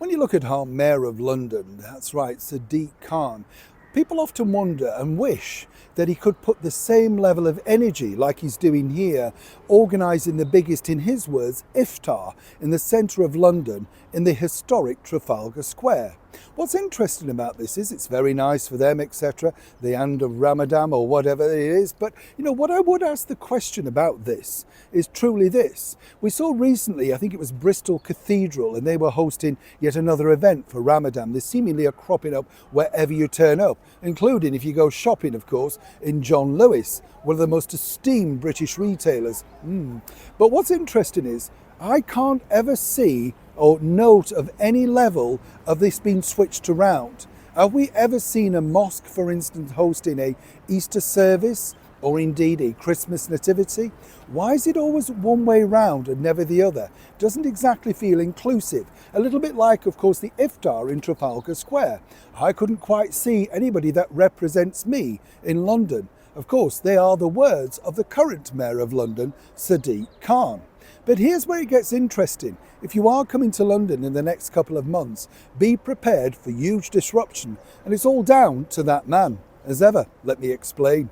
When you look at our Mayor of London, that's right, Sadiq Khan, people often wonder and wish that he could put the same level of energy like he's doing here, organising the biggest, in his words, iftar in the centre of London in the historic Trafalgar Square. What's interesting about this is it's very nice for them, etc., the end of Ramadan or whatever it is. But, what I would ask the question about this is truly this. We saw recently, I think it was Bristol Cathedral, and they were hosting yet another event for Ramadan. They seemingly are cropping up wherever you turn up, including if you go shopping, of course, in John Lewis, one of the most esteemed British retailers. But what's interesting is I can't ever see or note of any level of this being switched around. Have we ever seen a mosque, for instance, hosting a Easter service or indeed a Christmas nativity? Why is it always one way round and never the other? Doesn't exactly feel inclusive. A little bit like, of course, the iftar in Trafalgar Square. I couldn't quite see anybody that represents me in London. Of course, they are the words of the current Mayor of London, Sadiq Khan. But here's where it gets interesting. If you are coming to London in the next couple of months, be prepared for huge disruption. And it's all down to that man. As ever, let me explain.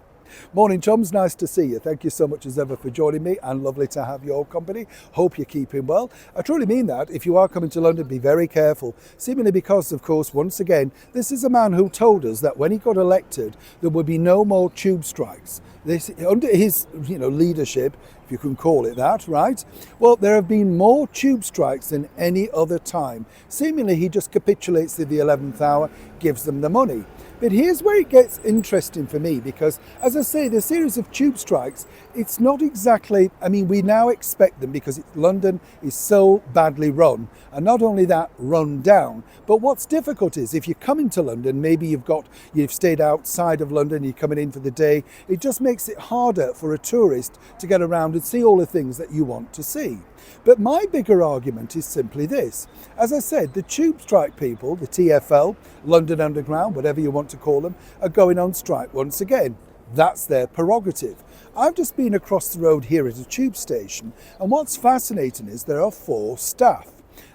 Morning, chums. Nice to see you. Thank you so much as ever for joining me, and lovely to have your company. Hope you're keeping well. I truly mean that. If you are coming to London, be very careful. Seemingly because, of course, once again, this is a man who told us that when he got elected, there would be no more tube strikes. This, under his leadership, if you can call it that, right? Well, there have been more tube strikes than any other time. Seemingly, he just capitulates at the 11th hour, gives them the money. But here's where it gets interesting for me because, as I say, the series of tube strikes, it's not exactly, we now expect them because London is so badly run. And not only that, run down. But what's difficult is if you're coming to London, maybe you've stayed outside of London, you're coming in for the day, it just makes it harder for a tourist to get around and see all the things that you want to see. But my bigger argument is simply this. As I said, the tube strike people, the TfL, London Underground, whatever you want to call them, are going on strike once again. That's their prerogative. I've just been across the road here at a tube station, and what's fascinating is there are 4 staff.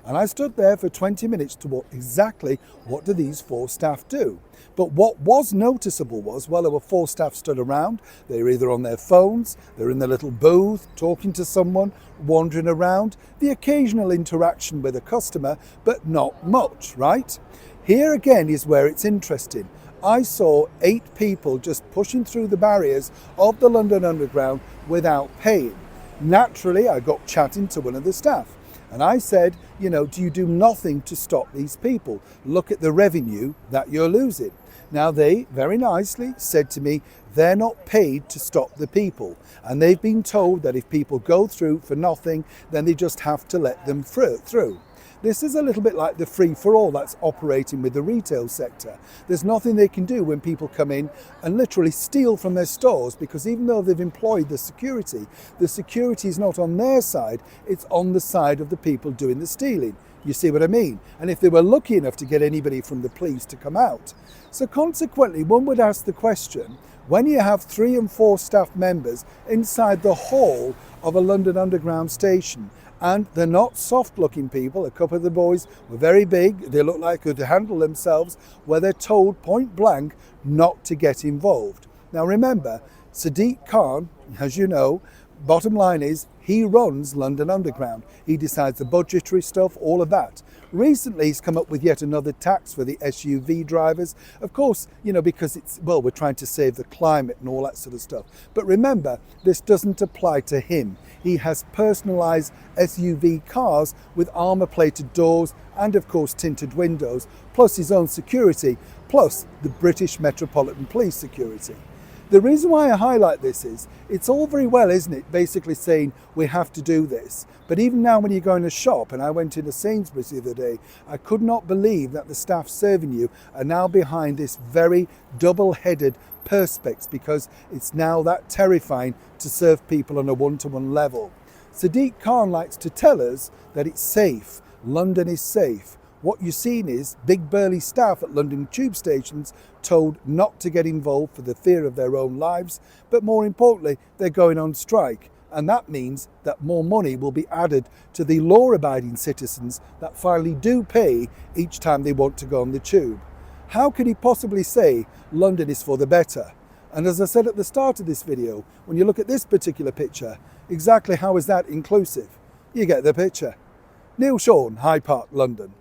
And I stood there for 20 minutes to watch exactly what do these 4 staff do. But what was noticeable was, well, there were 4 staff stood around. They were either on their phones, they're in their little booth, talking to someone, wandering around, the occasional interaction with a customer, but not much, right? Here again is where it's interesting. I saw 8 people just pushing through the barriers of the London Underground without paying. Naturally, I got chatting to one of the staff. And I said, do you do nothing to stop these people? Look at the revenue that you're losing. Now they very nicely said to me, they're not paid to stop the people. And they've been told that if people go through for nothing, then they just have to let them through. This is a little bit like the free-for-all that's operating with the retail sector. There's nothing they can do when people come in and literally steal from their stores because even though they've employed the security is not on their side, it's on the side of the people doing the stealing. You see what I mean? And if they were lucky enough to get anybody from the police to come out. So consequently, one would ask the question, when you have 3 and 4 staff members inside the hall of a London Underground station, and they're not soft-looking people. A couple of the boys were very big. They looked like they could handle themselves, where they're told point blank not to get involved. Now remember, Sadiq Khan, as you know, bottom line is he runs London Underground. He decides the budgetary stuff, all of that. Recently, he's come up with yet another tax for the SUV drivers. Of course, because we're trying to save the climate and all that sort of stuff. But remember, this doesn't apply to him. He has personalised SUV cars with armour-plated doors and, of course, tinted windows, plus his own security, plus the British Metropolitan Police security. The reason why I highlight this is, it's all very well, isn't it, basically saying we have to do this. But even now when you go in a shop, and I went into Sainsbury's the other day, I could not believe that the staff serving you are now behind this very double-headed perspex because it's now that terrifying to serve people on a one-to-one level. Sadiq Khan likes to tell us that it's safe. London is safe. What you're seeing is big burly staff at London tube stations told not to get involved for the fear of their own lives, but more importantly, they're going on strike. And that means that more money will be added to the law-abiding citizens that finally do pay each time they want to go on the tube. How could he possibly say London is for the better? And as I said at the start of this video, when you look at this particular picture, exactly how is that inclusive? You get the picture. Neil Sean, Hyde Park, London.